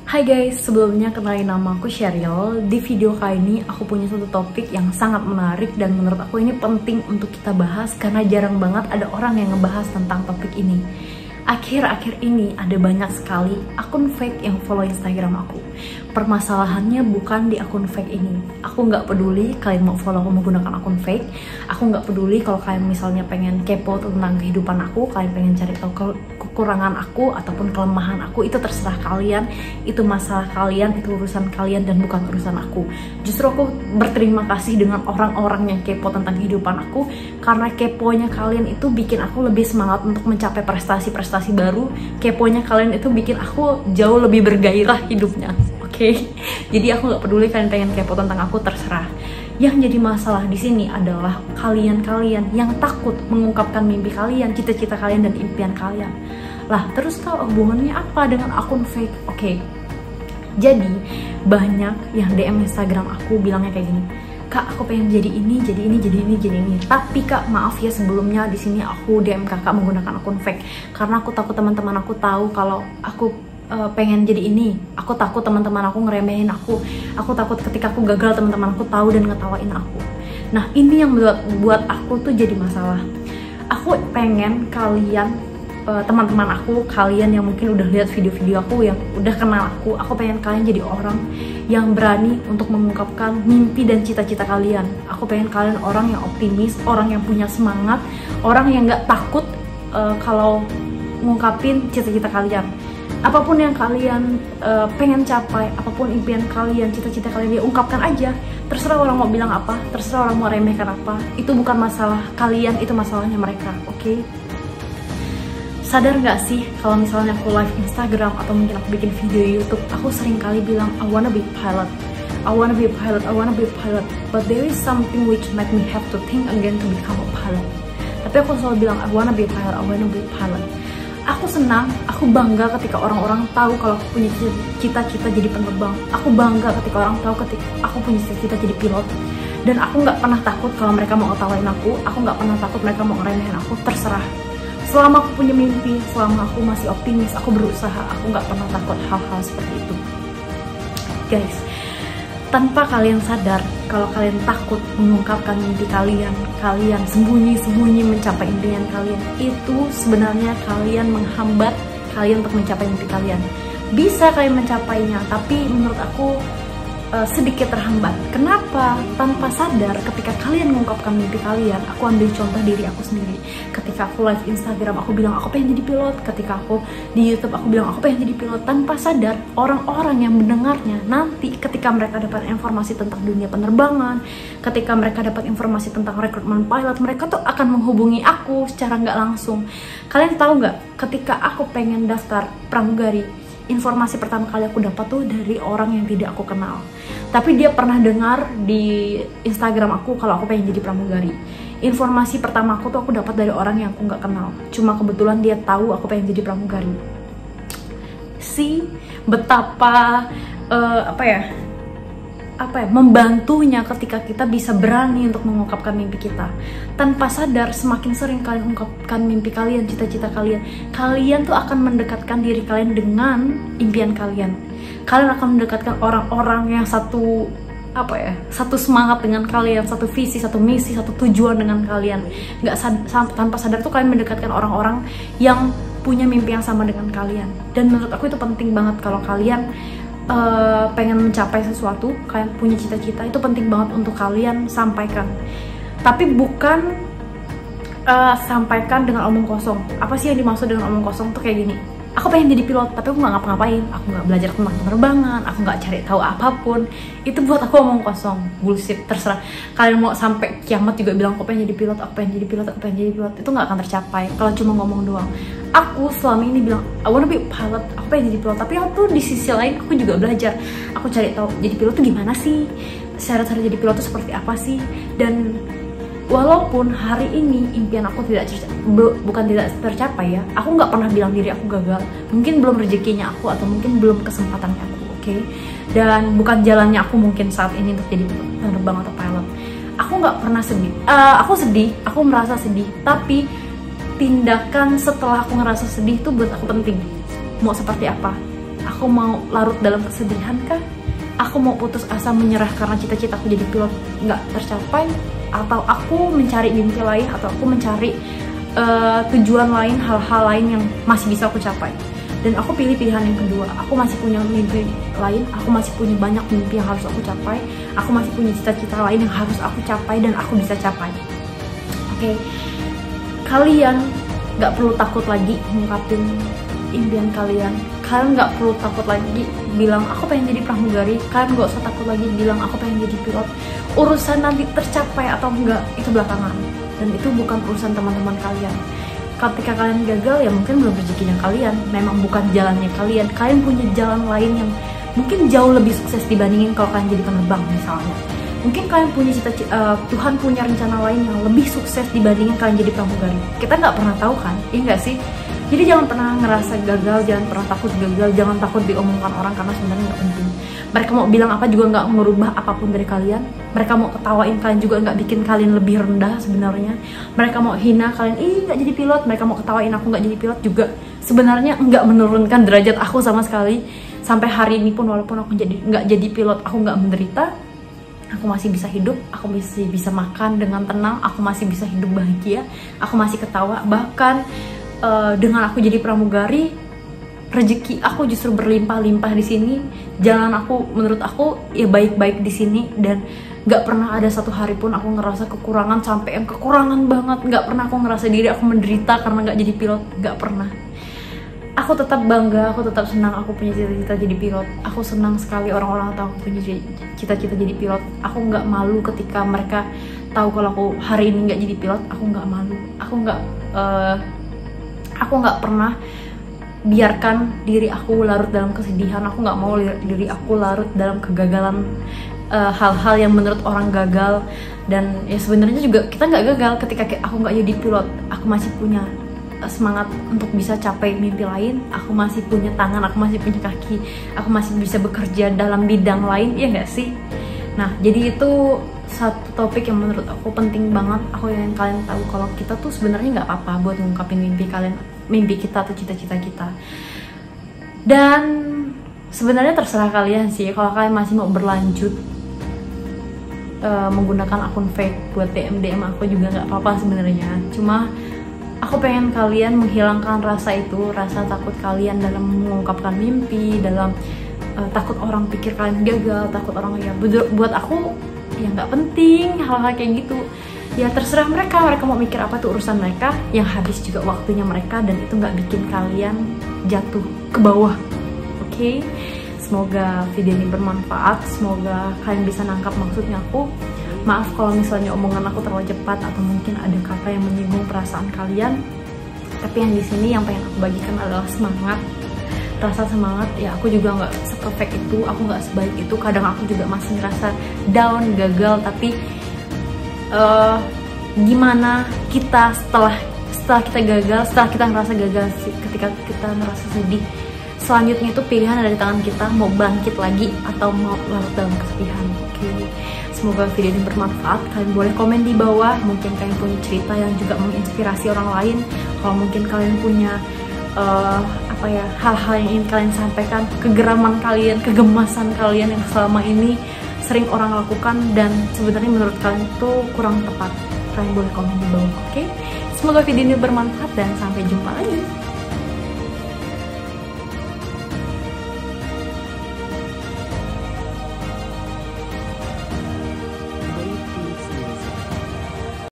Hai guys, sebelumnya kenalin nama aku Sheryl. Di video kali ini aku punya satu topik yang sangat menarik dan menurut aku ini penting untuk kita bahas karena jarang banget ada orang yang ngebahas tentang topik ini. Akhir-akhir ini ada banyak sekali akun fake yang follow Instagram aku. Permasalahannya bukan di akun fake ini. Aku nggak peduli kalian mau follow menggunakan akun fake. Aku nggak peduli kalau kalian misalnya pengen kepo tentang kehidupan aku, kalian pengen cari tahu kekurangan aku ataupun kelemahan aku, itu terserah kalian. Itu masalah kalian, itu urusan kalian dan bukan urusan aku. Justru aku berterima kasih dengan orang-orang yang kepo tentang kehidupan aku, karena keponya kalian itu bikin aku lebih semangat untuk mencapai prestasi-prestasi baru. Keponya kalian itu bikin aku jauh lebih bergairah hidupnya. Oke, jadi aku nggak peduli kalian pengen kepo tentang aku, terserah. Yang jadi masalah di sini adalah kalian-kalian yang takut mengungkapkan mimpi kalian, cita-cita kalian dan impian kalian. Lah, terus kalau hubungannya apa dengan akun fake? Oke, jadi banyak yang DM Instagram aku bilangnya kayak gini, Kak, aku pengen jadi ini, jadi ini, jadi ini, jadi ini. Tapi Kak, maaf ya sebelumnya di sini aku DM kakak menggunakan akun fake karena aku takut teman-teman aku tahu kalau aku pengen jadi ini. Aku takut teman-teman aku ngeremehin aku takut ketika aku gagal teman-teman aku tahu dan ngetawain aku. Nah, ini yang buat aku tuh jadi masalah. Aku pengen kalian, teman-teman aku, kalian yang mungkin udah lihat video-video aku, yang udah kenal aku pengen kalian jadi orang yang berani untuk mengungkapkan mimpi dan cita-cita kalian. Aku pengen kalian orang yang optimis, orang yang punya semangat, orang yang gak takut kalau ngungkapin cita-cita kalian. Apapun yang kalian pengen capai, apapun impian kalian, cita-cita kalian, dia ungkapkan aja. Terserah orang mau bilang apa, terserah orang mau remehkan apa. Itu bukan masalah kalian, itu masalahnya mereka, oke? Sadar gak sih kalau misalnya aku live Instagram atau mungkin aku bikin video YouTube, aku sering kali bilang I wanna be pilot, I wanna be pilot, I wanna be pilot. But there is something which make me have to think again to become a pilot. Tapi aku selalu bilang I wanna be pilot, I wanna be pilot. Aku senang, aku bangga ketika orang-orang tahu kalau aku punya cita-cita jadi penerbang. Aku bangga ketika orang tahu ketika aku punya cita-cita jadi pilot. Dan aku nggak pernah takut kalau mereka mau ngetawain aku nggak pernah takut mereka mau ngeremehin aku, terserah. Selama aku punya mimpi, selama aku masih optimis, aku berusaha, aku nggak pernah takut hal-hal seperti itu. Guys, tanpa kalian sadar kalau kalian takut mengungkapkan mimpi kalian, kalian sembunyi-sembunyi mencapai impian kalian, itu sebenarnya kalian menghambat kalian untuk mencapai mimpi kalian. Bisa kalian mencapainya, tapi menurut aku sedikit terhambat. Kenapa? Tanpa sadar ketika kalian mengungkapkan mimpi kalian, aku ambil contoh diri aku sendiri. Ketika aku live Instagram, aku bilang aku pengen jadi pilot. Ketika aku di YouTube, aku bilang aku pengen jadi pilot. Tanpa sadar, orang-orang yang mendengarnya nanti ketika mereka dapat informasi tentang dunia penerbangan, ketika mereka dapat informasi tentang rekrutmen pilot, mereka tuh akan menghubungi aku secara nggak langsung. Kalian tahu nggak? Ketika aku pengen daftar pramugari, informasi pertama kali aku dapat tuh dari orang yang tidak aku kenal. Tapi dia pernah dengar di Instagram aku kalau aku pengen jadi pramugari. Informasi pertama aku tuh aku dapat dari orang yang aku nggak kenal. Cuma kebetulan dia tahu aku pengen jadi pramugari. Betapa membantunya ketika kita bisa berani untuk mengungkapkan mimpi kita. Tanpa sadar, semakin sering kalian ungkapkan mimpi kalian, cita-cita kalian, kalian tuh akan mendekatkan diri kalian dengan impian kalian. Kalian akan mendekatkan orang-orang yang satu semangat dengan kalian, satu visi, satu misi, satu tujuan dengan kalian. Tanpa sadar tuh kalian mendekatkan orang-orang yang punya mimpi yang sama dengan kalian. Dan menurut aku itu penting banget kalau kalian pengen mencapai sesuatu, kalian punya cita-cita, itu penting banget untuk kalian sampaikan. Tapi bukan sampaikan dengan omong kosong. Apa sih yang dimaksud dengan omong kosong tuh kayak gini, aku pengen jadi pilot tapi aku nggak ngapa-ngapain, aku nggak belajar tentang penerbangan, aku nggak cari tahu apapun. Itu buat aku omong kosong, bullshit. Terserah kalian mau sampai kiamat juga bilang aku pengen jadi pilot, aku pengen jadi pilot, aku pengen jadi pilot, itu nggak akan tercapai kalau cuma ngomong doang. Aku selama ini bilang I wanna be pilot, aku pengen jadi pilot, tapi aku di sisi lain aku juga belajar, aku cari tahu jadi pilot tuh gimana sih, syarat-syarat jadi pilot tuh seperti apa sih. Dan walaupun hari ini impian aku bukan tidak tercapai ya, aku nggak pernah bilang diri aku gagal. Mungkin belum rezekinya aku atau mungkin belum kesempatannya aku, oke? Dan bukan jalannya aku mungkin saat ini untuk jadi penerbang atau pilot. Aku nggak pernah sedih. Aku sedih, aku merasa sedih, tapi tindakan setelah aku ngerasa sedih itu buat aku penting. Mau seperti apa, Aku mau larut dalam kesedihan kah? Aku mau putus asa menyerah karena cita-cita aku jadi pilot nggak tercapai? Atau aku mencari mimpi lain, atau aku mencari tujuan lain, hal-hal lain yang masih bisa aku capai? Dan aku pilih pilihan yang kedua. Aku masih punya mimpi lain, aku masih punya banyak mimpi yang harus aku capai, aku masih punya cita-cita lain yang harus aku capai dan aku bisa capai. Oke, kalian nggak perlu takut lagi ngungkapin impian kalian. Kalian nggak perlu takut lagi bilang aku pengen jadi pramugari. Kalian nggak usah takut lagi bilang aku pengen jadi pilot. Urusan nanti tercapai atau enggak itu belakangan, dan itu bukan urusan teman-teman kalian. Ketika kalian gagal, ya mungkin belum rezekinya kalian, memang bukan jalannya kalian. Kalian punya jalan lain yang mungkin jauh lebih sukses dibandingin kalau kalian jadi penerbang misalnya. Mungkin kalian punya cita-cita, Tuhan punya rencana lain yang lebih sukses dibandingin kalian jadi pramugari. Kita nggak pernah tahu kan, iya nggak sih? Jadi jangan pernah ngerasa gagal, jangan pernah takut gagal, jangan takut diomongkan orang karena sebenarnya nggak penting. Mereka mau bilang apa juga nggak merubah apapun dari kalian. Mereka mau ketawain kalian juga nggak bikin kalian lebih rendah sebenarnya. Mereka mau hina kalian, nggak jadi pilot. Mereka mau ketawain aku nggak jadi pilot juga sebenarnya nggak menurunkan derajat aku sama sekali. Sampai hari ini pun walaupun aku nggak jadi pilot, aku nggak menderita. Aku masih bisa hidup, aku masih bisa makan dengan tenang, aku masih bisa hidup bahagia, aku masih ketawa. Bahkan dengan aku jadi pramugari, rezeki aku justru berlimpah-limpah di sini. Jalan aku, menurut aku ya baik-baik di sini, dan nggak pernah ada satu hari pun aku ngerasa kekurangan sampai yang kekurangan banget. Nggak pernah aku ngerasa diri aku menderita karena nggak jadi pilot, nggak pernah. Aku tetap bangga, aku tetap senang aku punya cita-cita jadi pilot. Aku senang sekali orang-orang tahu aku punya cita-cita jadi pilot. Aku nggak malu ketika mereka tahu kalau aku hari ini nggak jadi pilot. Aku nggak malu. Aku nggak pernah biarkan diri aku larut dalam kesedihan. Aku nggak mau diri aku larut dalam kegagalan, hal-hal yang menurut orang gagal. Dan ya sebenarnya juga kita nggak gagal ketika aku nggak jadi pilot. Aku masih punya semangat untuk bisa capai mimpi lain. Aku masih punya tangan, aku masih punya kaki, aku masih bisa bekerja dalam bidang lain, ya nggak sih? Nah, jadi itu satu topik yang menurut aku penting banget. Aku ingin kalian tahu kalau kita tuh sebenarnya nggak apa-apa buat ngungkapin mimpi kalian, mimpi kita atau cita-cita kita. Dan sebenarnya terserah kalian sih, kalau kalian masih mau berlanjut menggunakan akun fake buat DM aku juga nggak apa-apa sebenarnya. Cuma aku pengen kalian menghilangkan rasa itu, rasa takut kalian dalam mengungkapkan mimpi, dalam takut orang pikir kalian gagal, takut orang ya. Buat aku ya nggak penting hal-hal kayak gitu. Ya terserah mereka mau mikir apa tuh urusan mereka. Yang habis juga waktunya mereka, dan itu nggak bikin kalian jatuh ke bawah. Oke? Semoga video ini bermanfaat, semoga kalian bisa nangkap maksudnya aku. Maaf kalau misalnya omongan aku terlalu cepat atau mungkin ada kata yang menyinggung perasaan kalian. Tapi yang di sini yang pengen aku bagikan adalah semangat, rasa semangat. Ya aku juga nggak seperfect itu, aku nggak sebaik itu. Kadang aku juga masih ngerasa down, gagal. Tapi gimana kita setelah kita gagal, setelah kita ngerasa gagal, ketika kita ngerasa sedih, selanjutnya itu pilihan ada di tangan kita, mau bangkit lagi atau mau larut dalam kesedihan. Oke. Semoga video ini bermanfaat. Kalian boleh komen di bawah. Mungkin kalian punya cerita yang juga menginspirasi orang lain. Kalau mungkin kalian punya hal-hal yang ingin kalian sampaikan, kegeraman kalian, kegemasan kalian yang selama ini sering orang lakukan dan sebenarnya menurut kalian itu kurang tepat, kalian boleh komen di bawah. Oke? Semoga video ini bermanfaat dan sampai jumpa lagi.